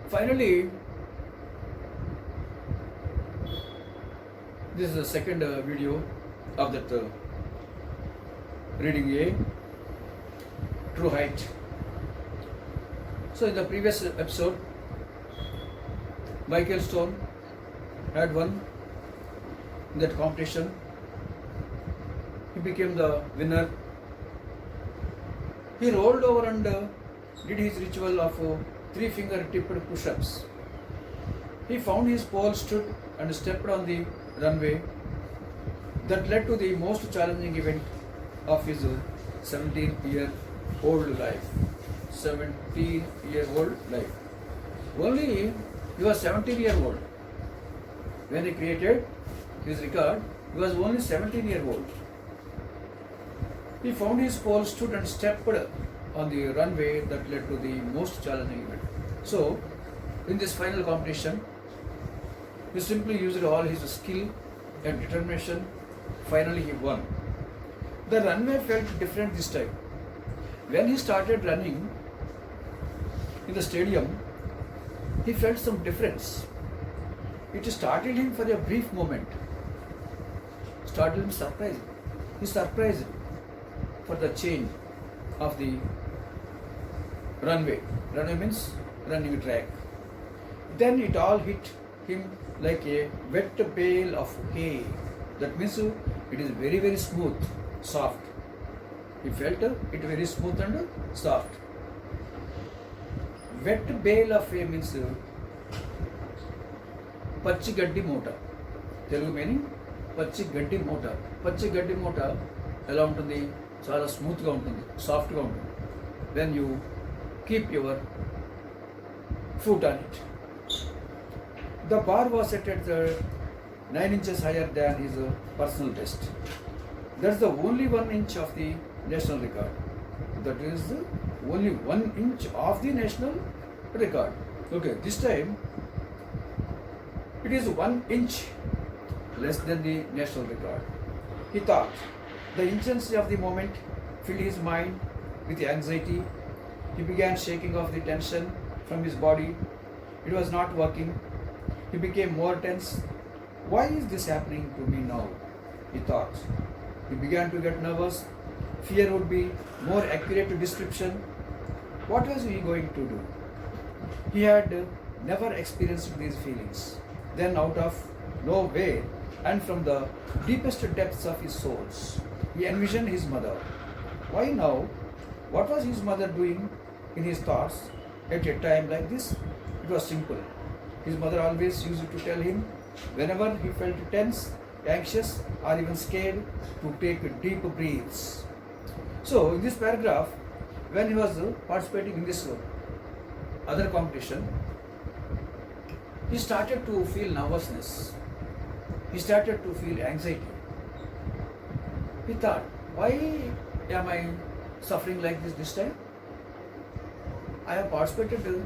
Finally, this is the second video of that reading A True Height. So in the previous episode, Michael Stone had won in that competition. He became the winner. He rolled over and did his ritual of 3-finger tipped push-ups. He found his pole, stood and stepped on the runway that led to the most challenging event of his 17-year-old life. 17-year-old life. Only he was 17-year-old. When he created his record, he was only 17-year-old. He found his pole, stood and stepped on the runway that led to the most challenging event. So, in this final competition, he simply used all his skill and determination. Finally, he won. The runway felt different this time. When he started running in the stadium, he felt some difference. It startled him for a brief moment. Startled him, surprised. He surprised for the change of the runway. Runway means running track. Then it all hit him like a wet bale of hay. That means it is very, very smooth, soft. He felt it very smooth and soft. Wet bale of hay means పచ్చి గడ్డి మూట. Telugu meaning పచ్చి గడ్డి మూట. పచ్చి గడ్డి మూట ఎలా ఉంటుంది? చాలా స్మూత్గా ఉంటుంది, సాఫ్ట్గా ఉంటుంది. When you keep your foot on it. The bar was set at 9 inches higher than his personal best. That's the only 1 inch of the national record. That is only 1 inch of the national record. Okay, this time it is 1 inch less than the national record. He thought. The intensity of the moment filled his mind with anxiety. He began shaking off the tension from his body. It was not working. He became more tense. Why is this happening to me now? He thought. He began to get nervous. Fear would be more accurate description. What was he going to do? He had never experienced these feelings. Then out of nowhere and from the deepest depths of his soul, he envisioned his mother. Why now? What was his mother doing in his thoughts at a time like this? It was simple. His mother always used to tell him, whenever he felt tense, anxious, or even scared, to take deep breaths. So, in this paragraph, when he was participating in this other competition, he started to feel nervousness. He started to feel anxiety. He thought, why am I suffering like this time? I have participated in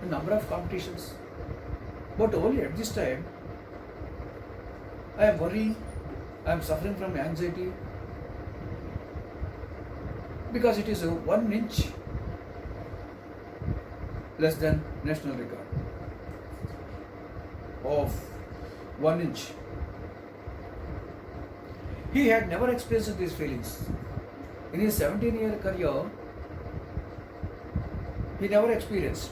a number of competitions. But only at this time, I am worried, I am suffering from anxiety because it is 1 inch less than national record of 1 inch. He had never experienced these feelings. In his 17-year career, he never experienced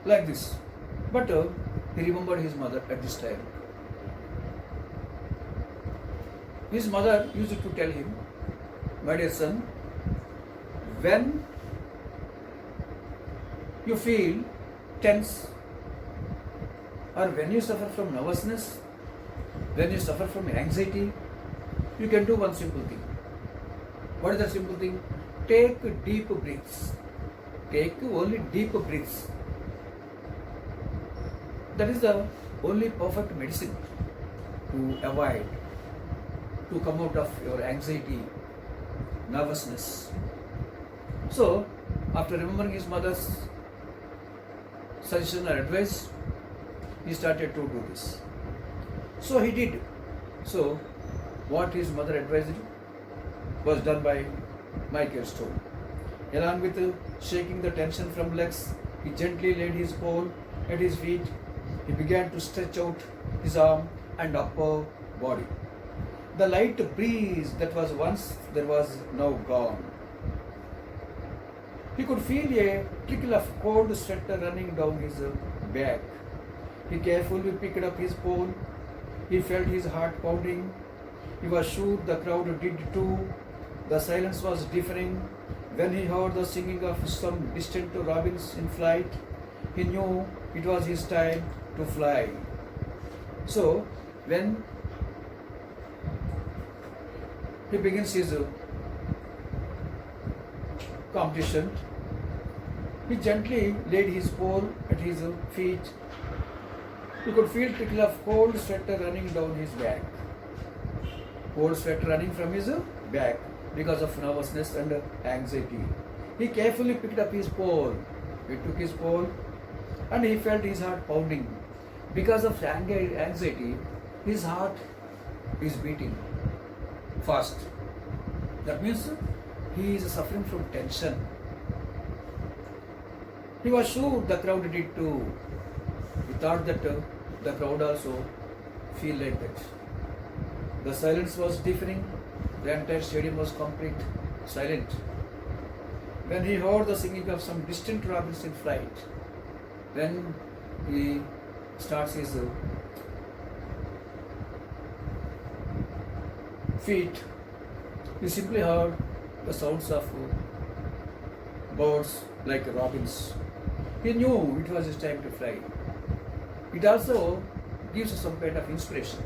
like this. But he remembered his mother at this time. His mother used to tell him, my dear son, when you feel tense or when you suffer from nervousness, when you suffer from anxiety, you can do one simple thing. What is that simple thing? Take deep breaths. Take only deep breaths. That is the only perfect medicine to avoid, to come out of your anxiety, nervousness. So, after remembering his mother's suggestion or advice, he started to do this. So he did. So, what his mother advised was done by Michael Stone. Along with shaking the tension from legs, he gently laid his pole at his feet. He began to stretch out his arm and upper body. The light breeze that was once there was now gone. He could feel a trickle of cold sweat running down his back. He carefully picked up his pole. He felt his heart pounding. He was sure the crowd did too. The silence was deafening. When he heard the singing of some distant robins in flight, he knew it was his time to fly. So, when he begins his competition, he gently laid his pole at his feet. He could feel trickle of cold sweat running down his back. Cold sweat running from his back because of nervousness and anxiety. He carefully picked up his pole. He took his pole and he felt his heart pounding. Because of anxiety, his heart is beating fast. That means he is suffering from tension. He was sure the crowd did too. He thought that the crowd also feel like that. The silence was deafening. The entire stadium was complete silent. When he heard the singing of some distant robins in flight, when he starts his feet, he simply heard the sounds of birds like robins. He knew it was his time to fly. It also gives us some kind of inspiration.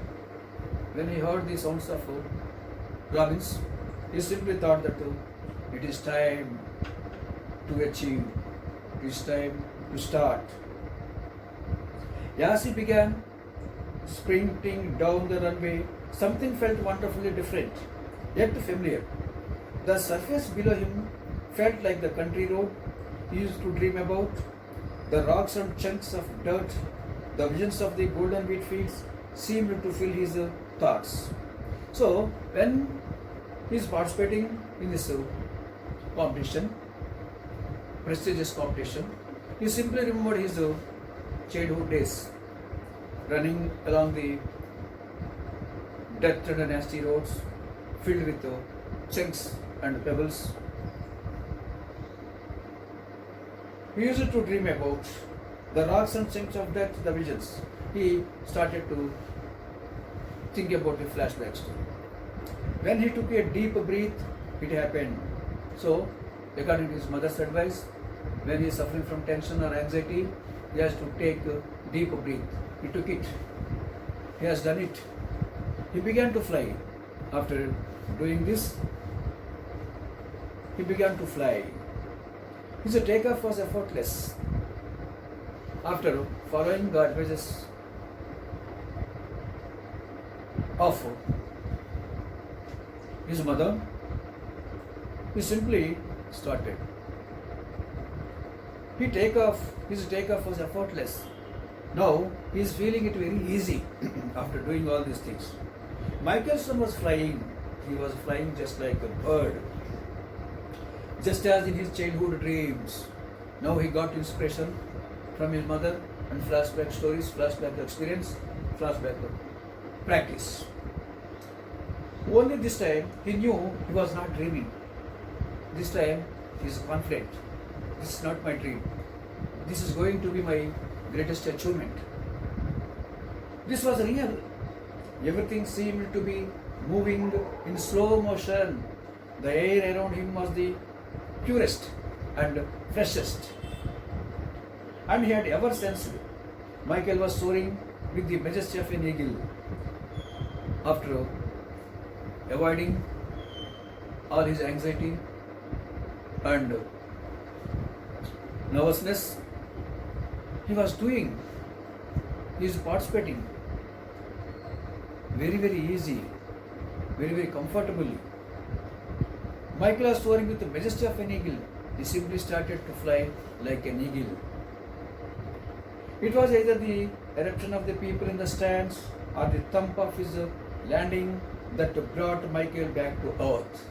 When he heard the sounds of robins, he simply thought that it is time to achieve, it is time to start. As he began sprinting down the runway, something felt wonderfully different, yet familiar. The surface below him felt like the country road he used to dream about. The rocks and chunks of dirt, the visions of the golden wheat fields seemed to fill his thoughts. So, when he is participating in this competition, prestigious competition, he simply remembered his childhood days, running along the dirt and nasty roads filled with chunks and pebbles. He used to dream about the rocks and chunks of dirt, the visions. He started to think about the flashbacks too. When he took a deep breath, it happened. So, according to his mother's advice, when he is suffering from tension or anxiety, he has to take a deep breath. He took it. He has done it. He began to fly. After doing this, he began to fly. His takeoff was effortless. After following the advices of his mother, he simply started. His takeoff was effortless. Now he is feeling it very easy after doing all these things. Michelson was flying. He was flying just like a bird. Just as in his childhood dreams. Now he got inspiration from his mother and flashback stories, flashback experience, flashback practice. Only this time he knew he was not dreaming. This time he is confident. This is not my dream. This is going to be my greatest achievement. This was real. Everything seemed to be moving in slow motion. The air around him was the purest and freshest. And he had ever sensed Michael was soaring with the majesty of an eagle. After avoiding all his anxiety and nervousness, he was participating very easy, very comfortably. Michael was soaring with the majesty of an eagle. He simply started to fly like an eagle. It was either the eruption of the people in the stands or the thump of his landing that brought Michael back to earth.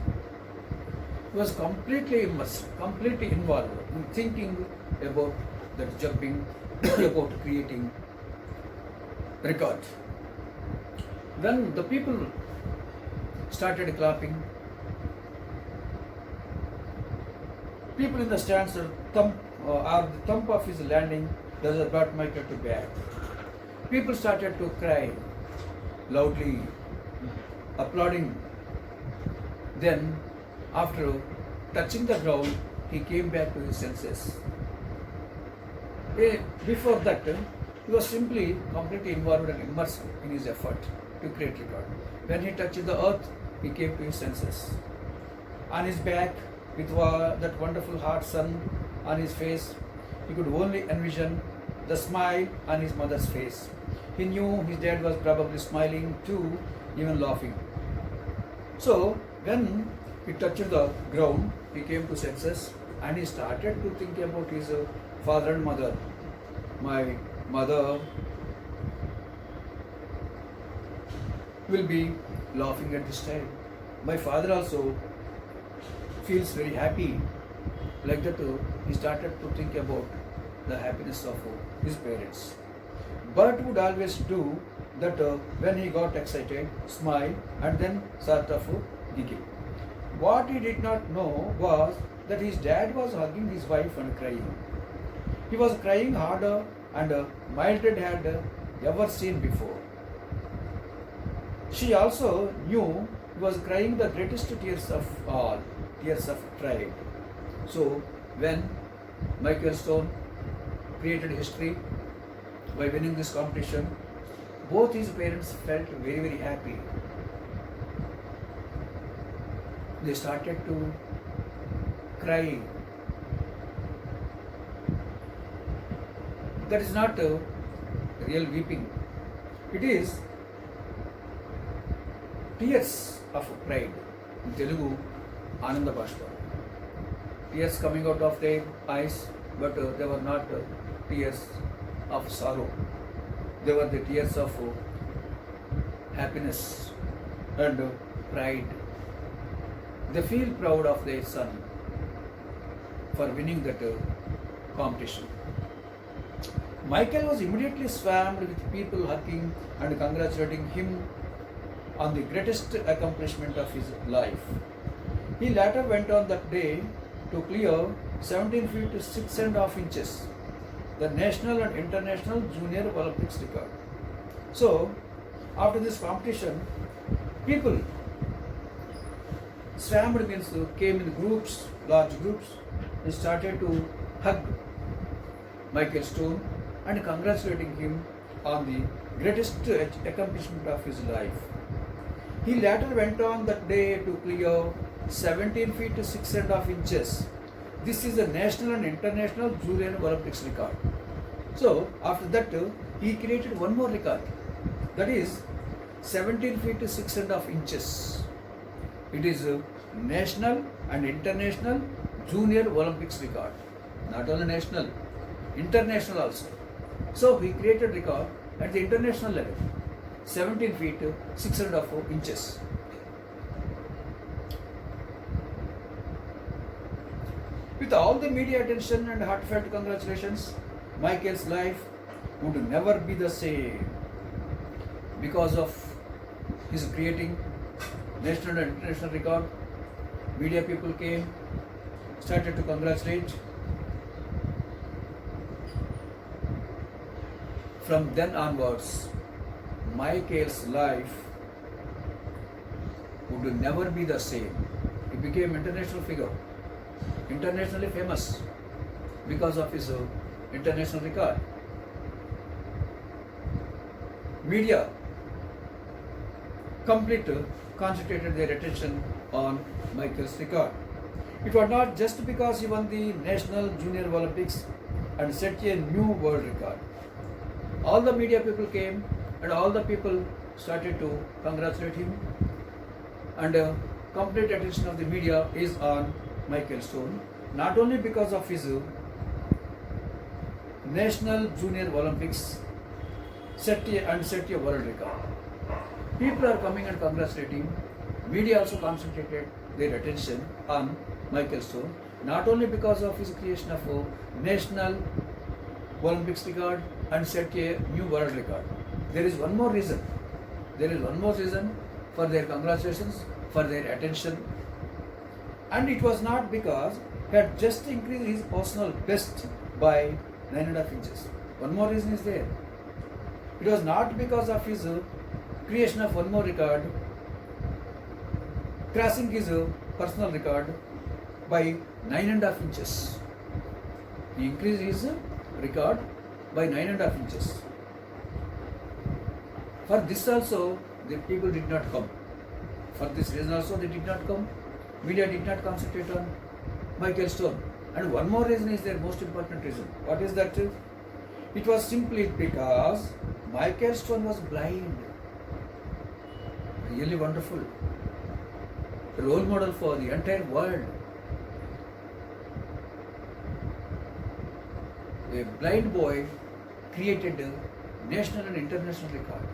He was completely immersed, completely involved in thinking about that jumping, about creating record. When the people started clapping, people in the stands are the thump of his landing does brought Michael to back. People started to cry loudly, applauding. Then, after touching the ground, he came back to his senses. Before that, he was simply completely involved and immersed in his effort to create record. When he touched the earth, he came to his senses. On his back, with that wonderful hot sun on his face, he could only envision the smile on his mother's face. He knew his dad was probably smiling too, even laughing. So, when he touched the ground, he came to senses and he started to think about his father and mother. My mother will be laughing at this time. My father also feels very happy. Like that, he started to think about the happiness of his parents. Bert would always do that when he got excited, smile and then sort of giggle. What he did not know was that his dad was hugging his wife and crying. He was crying harder and Mildred had ever seen before. She also knew he was crying the greatest tears of all, tears of pride. So when Michael Stone created history by winning this competition, both his parents felt very, very happy. They started to cry. That is not real weeping. It is tears of pride. In Telugu, Ananda Bashpa. Tears coming out of their eyes, but they were not tears of sorrow. They were the tears of happiness and pride. They feel proud of their son for winning that competition. Michael was immediately swarmed with people hugging and congratulating him on the greatest accomplishment of his life. He later went on that day to clear 17 feet 6.5 inches, the national and international junior Olympics record. So, after this competition, people swarmed means came in groups, large groups, and started to hug Michael Stone and congratulating him on the greatest accomplishment of his life. He later went on that day to clear 17 feet 6.5 inches. This is a national and international junior Olympics record. So after that, he created one more record, that is 17 feet 6.5 inches. It is a national and international junior Olympics record. Not only national, international also. So he created record at the international level, 17 feet 6.5 inches. With all the media attention and heartfelt congratulations, Michael's life would never be the same because of his creating national and international record. Media people came, started to congratulate. From then onwards, Michael's life would never be the same. He became international figure, internationally famous because of his international record. Media completely concentrated their attention on Michael's record. It was not just because he won the National Junior Olympics and set a new world record. All the media people came and all the people started to congratulate him, and complete attention of the media is on Michael Stone, not only because of his National Junior Olympics set a world record. People are coming and congratulating. Media also concentrated their attention on Michael Stone, not only because of his creation of a national Olympics record and set a new world record. There is one more reason. There is one more reason for their congratulations, for their attention. And it was not because he had just increased his personal best by 9.5 inches. One more reason is there. It was not because of his creation of one more record, crossing his personal record by 9.5 inches. He increased his record by 9.5 inches. For this also, the people did not come. For this reason also, they did not come. Media did not concentrate on Michael Stone. And one more reason is their most important reason. What is that? It was simply because Michael Stone was blind. Really wonderful. Role model for the entire world. A blind boy created a national and international record.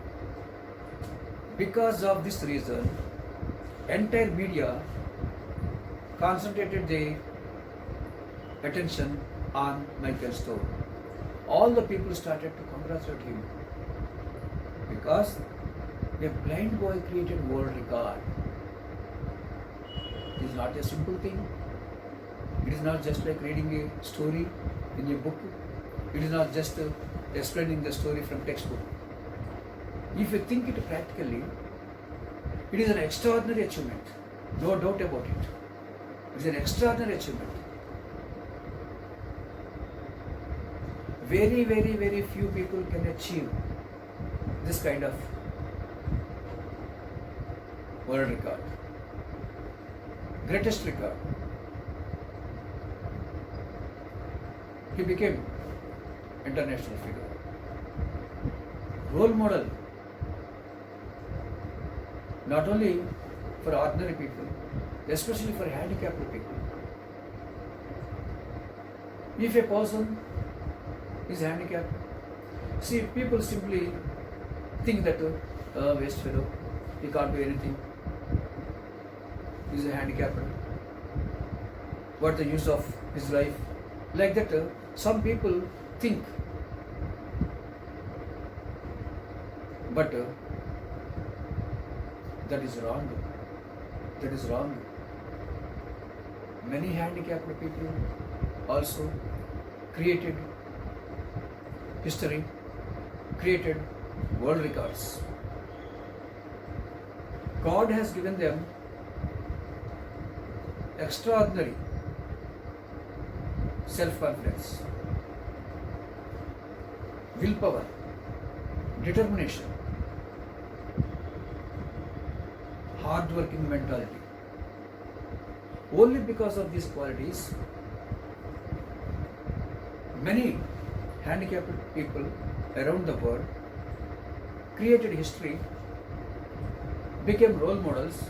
Because of this reason, entire media concentrated their attention on Michael Stone. All the people started to congratulate him because a blind boy created world record. It is not a simple thing. It is not just like reading a story in a book. It is not just explaining the story from textbook. If you think it practically, it is an extraordinary achievement. No doubt about it. It is an extraordinary achievement. Very, very, very few people can achieve this kind of world record. Greatest record. He became international figure. Role model. Not only for ordinary people, especially for handicapped people. If a person is handicapped, see, people simply think that waste fellow, he can't do anything. He is a handicapped. What the use of his life? Like that, some people think. But that is wrong. That is wrong. Many handicapped people also created history, created world records. God has given them extraordinary self-confidence, willpower, determination, hard-working mentality. Only because of these qualities, many handicapped people around the world created history, became role models.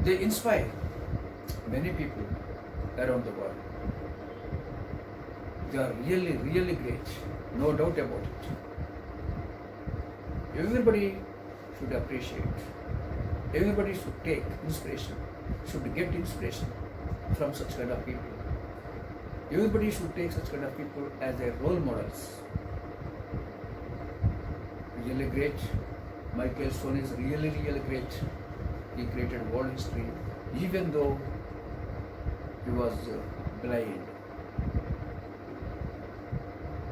They inspire many people around the world. They are really, really great, no doubt about it. Everybody should appreciate. Everybody should take inspiration, should get inspiration from such kind of people. Everybody should take such kind of people as their role models. Really great. Michael Stone is really, really great. He created world history, even though he was blind.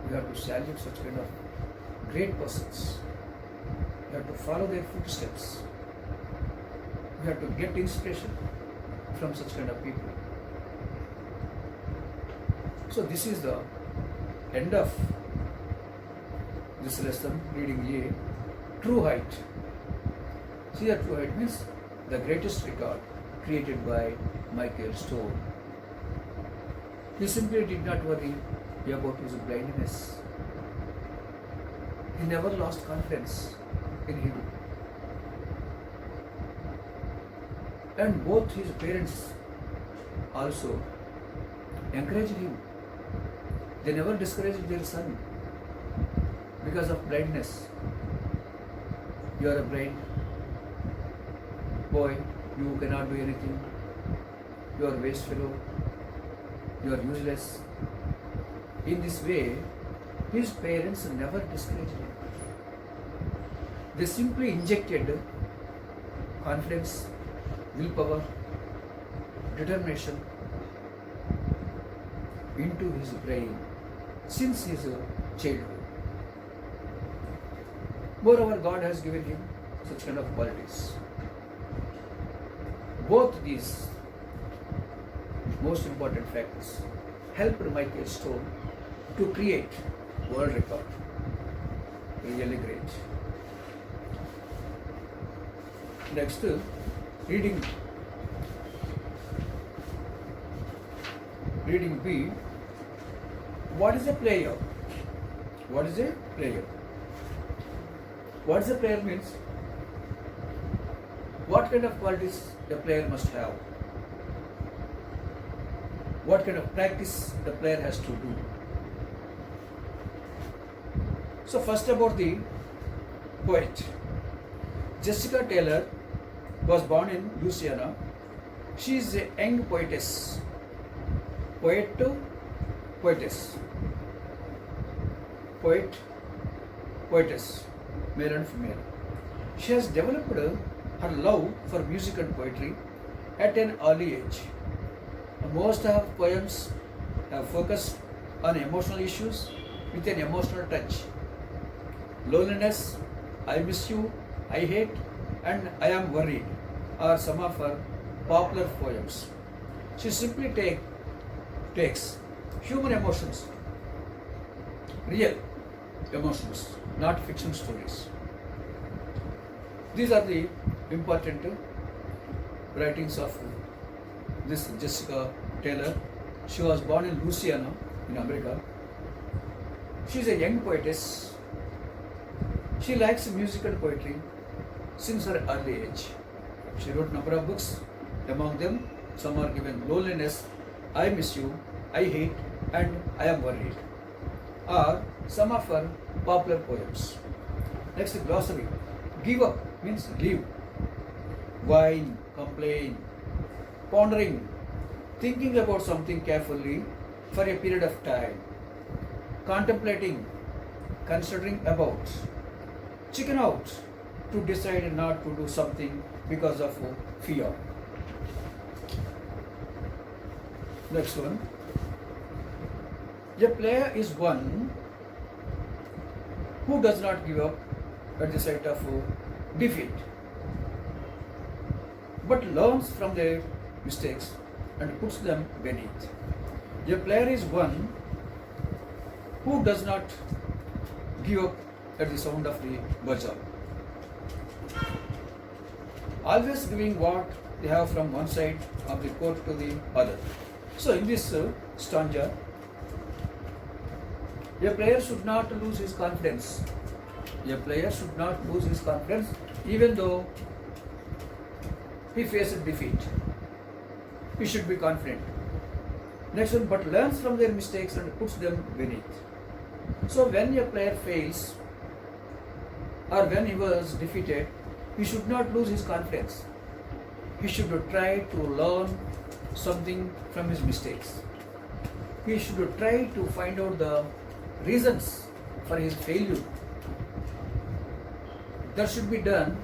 We have to salute such kind of great persons. We have to follow their footsteps. We have to get inspiration from such kind of people. So this is the end of this lesson, reading A, True Height. See, that true height means the greatest record created by Michael Stone. He simply did not worry about his blindness. He never lost confidence in him. And both his parents also encouraged him. They never discouraged their son because of blindness. You are blind, boy, you cannot do anything, you are waste fellow, you are useless. In this way, his parents never discouraged him. They simply injected confidence, willpower, determination into his brain since his childhood. Moreover, God has given him such kind of qualities. Both these most important factors helped Michael Stone to create world record. Really great. Next, reading B. What is a player? What is a player? What is a player means? What kind of qualities the player must have? What kind of practice the player has to do? So first about the poet. Jessica Taylor was born in Louisiana. She is a young poetess. Poetess, male and female. She has developed her love for music and poetry at an early age. Most of her poems have focused on emotional issues with an emotional touch. Loneliness, I miss you, I hate, and I am worried are some of her popular poems. She simply takes human emotions, real emotions, not fiction stories. These are the important writings of this Jessica Taylor. She was born in Louisiana in America. She is a young poetess. She likes music and poetry since her early age. She wrote a number of books. Among them, some are given Loneliness, I Miss You, I Hate, and I Am Worried are some of her popular poems. Next, glossary. Give up means leave. Whine, complain, pondering, thinking about something carefully for a period of time, contemplating, considering about, chicken out, to decide not to do something because of fear. Next one. A player is one who does not give up at the sight of defeat, but learns from their mistakes and puts them beneath. A player is one who does not give up at the sound of the buzzer, always giving what they have from one side of the court to the other. So in this stanza, a player should not lose his confidence. A player should not lose his confidence even though he faces defeat. He should be confident. Next one, but learns from their mistakes and puts them beneath. So when a player fails or when he was defeated, he should not lose his confidence. He should try to learn something from his mistakes. He should try to find out the reasons for his failure. That should be done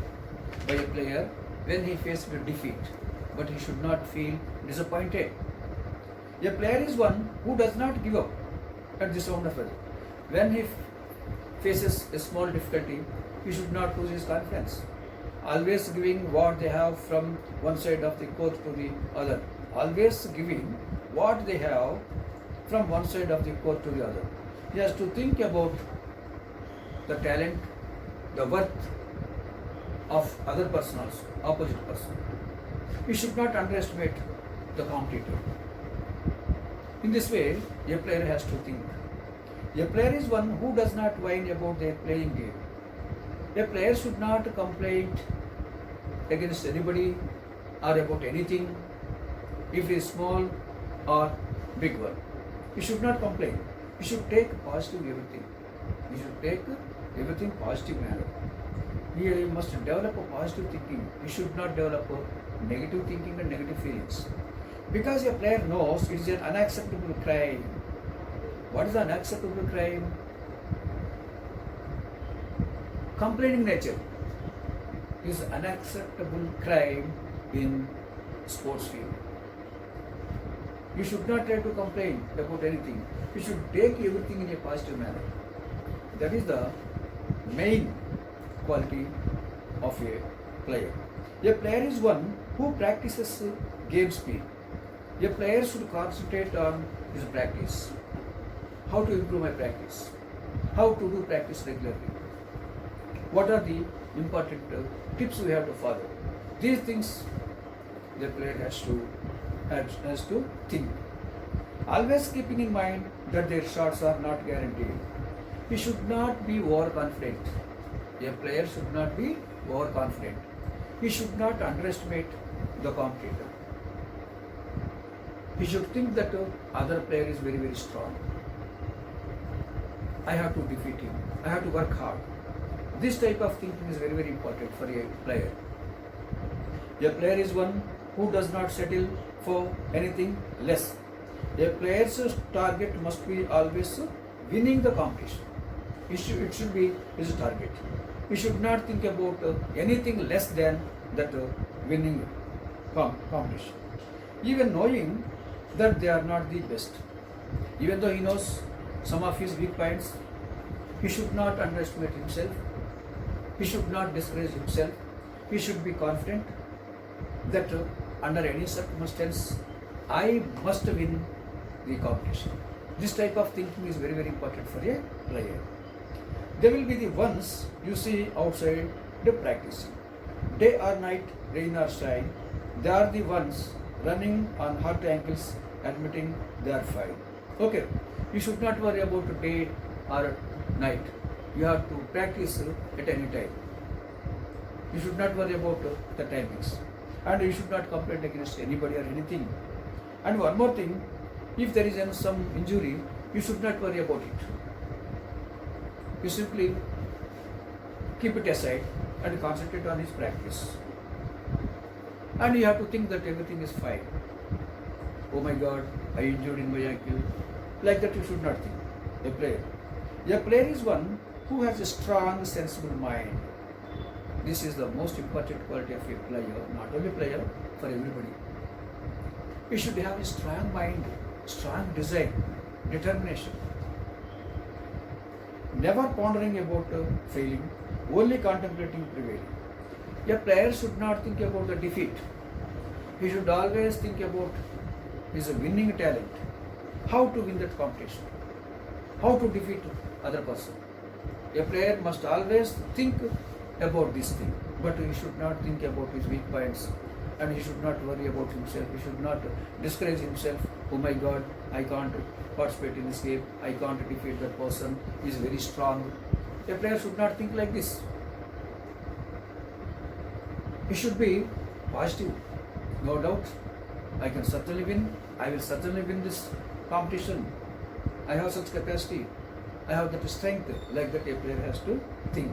by a player when he faces defeat, but he should not feel disappointed. A player is one who does not give up at the sound of it. When he faces a small difficulty, he should not lose his confidence. Always giving what they have from one side of the court to the other. Always giving what they have from one side of the court to the other. He has to think about the talent, the worth of other person also, opposite person. He should not underestimate the competitor. In this way, a player has to think. A player is one who does not whine about their playing game. A player should not complain against anybody or about anything, if it is small or big one. He should not complain. He should take positive everything. He should take everything positive manner. Here you must develop a positive thinking. You should not develop a negative thinking and negative feelings. Because a player knows it is an unacceptable crime. What is unacceptable crime? Complaining nature is unacceptable crime in sports field. You should not try to complain about anything. You should take everything in a positive manner. That is the main quality of a player. A player is one who practices game speed. A player should concentrate on his practice. How to improve my practice? How to do practice regularly? What are the important tips we have to follow? These things the player has to think. Always keeping in mind that their shots are not guaranteed. He should not be overconfident. A player should not be overconfident. He should not underestimate the competitor. He should think that other player is very, very strong. I have to defeat him. I have to work hard. This type of thinking is very, very important for a player. A player is one who does not settle for anything less. A player's target must be always winning the competition. It should be his target. He should not think about anything less than that winning competition. Even knowing that they are not the best. Even though he knows some of his weak points, he should not underestimate himself. He should not discourage himself. He should be confident that under any circumstance, I must win the competition. This type of thinking is very, very important for a player. They will be the ones you see outside the practicing. Day or night, rain or shine, they are the ones running on hot ankles, admitting they are fine. Okay, you should not worry about day or night. You have to practice at any time. You should not worry about the timings. And you should not complain against anybody or anything. And one more thing, if there is some injury, you should not worry about it. You simply keep it aside and concentrate on his practice. And you have to think that everything is fine. Oh my God, I injured in my ankle. Like that you should not think. A player is one who has a strong, sensible mind. This is the most important quality of a player, not only player, for everybody. You should have a strong mind, strong desire, determination. Never pondering about failing, only contemplating prevailing. A player should not think about the defeat. He should always think about his winning talent. How to win that competition. How to defeat other person. A player must always think about this thing, but he should not think about his weak points, and he should not worry about himself. He should not discourage himself. Oh my God, I can't participate in this game. I can't defeat that person. He is very strong. A player should not think like this. He should be positive. No doubt, I can certainly win. I will certainly win this competition. I have such capacity. I have that strength. Like that, a player has to think.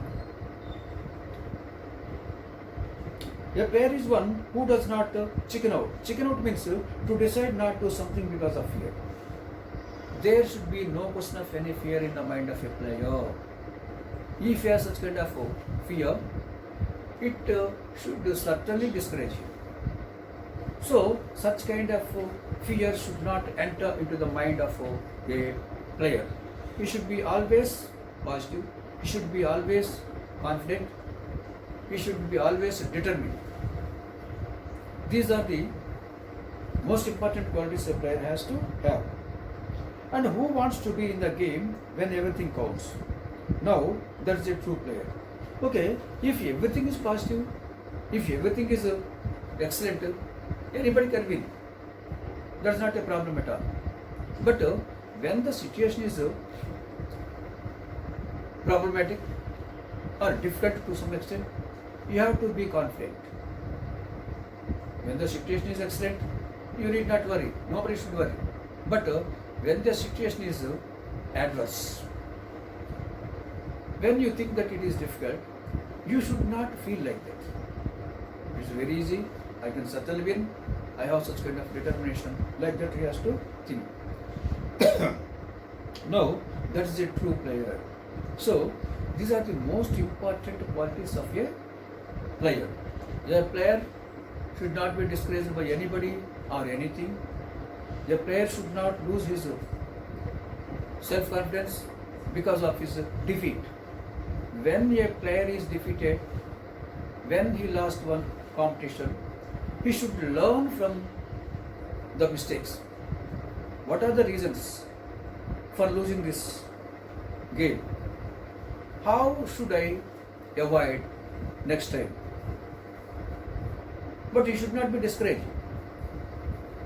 A player is one who does not chicken out. Chicken out means to decide not to do something because of fear. There should be no question of any fear in the mind of a player. If he has such kind of fear, it should certainly discourage him. So, such kind of fear should not enter into the mind of a player. He should be always positive. He should be always confident. He should be always determined. These are the most important qualities a player has to have. And who wants to be in the game when everything counts? Now, that's a true player. Okay, if everything is positive, if everything is excellent, anybody can win. That's not a problem at all. But when the situation is problematic or difficult to some extent, you have to be confident. When the situation is excellent, you need not worry. Nobody should worry. But when the situation is adverse, when you think that it is difficult, You should not feel like that. It's very easy. I can certainly win. I have such kind of determination. Like that, he has to think. Now, that is a true player. So, these are the most important qualities of a player. A player should not be discouraged by anybody or anything. A player should not lose his self-confidence because of his defeat. When a player is defeated, when he lost one competition, he should learn from the mistakes. What are the reasons for losing this game? How should I avoid next time? But he should not be discouraged.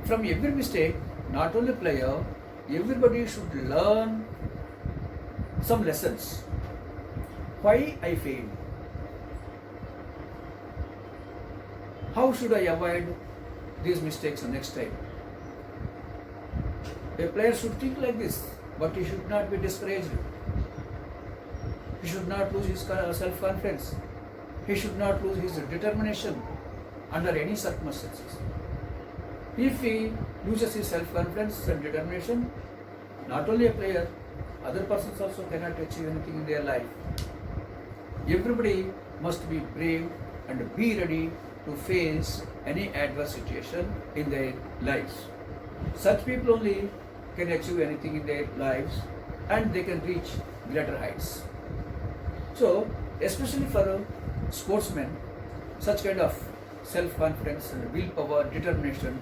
From every mistake, not only player, everybody should learn some lessons. Why I failed? How should I avoid these mistakes next time? A player should think like this, but he should not be discouraged. He should not lose his self-confidence. He should not lose his determination under any circumstances. If he loses his self-confidence and determination, not only a player, other persons also cannot achieve anything in their life. Everybody must be brave and be ready to face any adverse situation in their lives. Such people only can achieve anything in their lives and they can reach greater heights. So, especially for sportsmen, such kind of self-confidence and willpower, determination,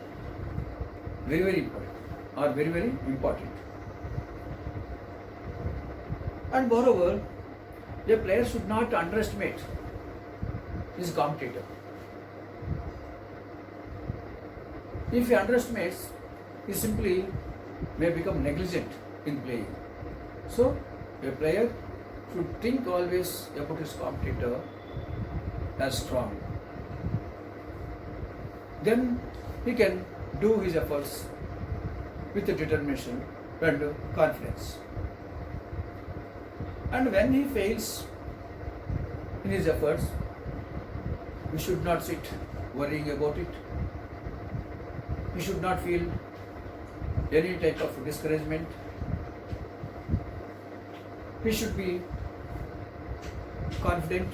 very important. And moreover, a player should not underestimate his competitor. If he underestimates, he simply may become negligent in playing. So, a player should think always about his competitor as strong. Then he can do his efforts with determination and confidence. And when he fails in his efforts, we should not sit worrying about it. We should not feel any type of discouragement. We should be confident.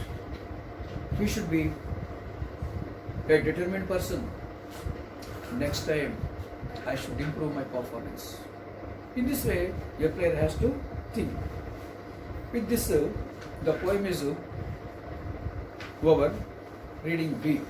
We should be a determined person. Next time, I should improve my performance. In this way, a player has to think. With this, the poem is over. Reading B.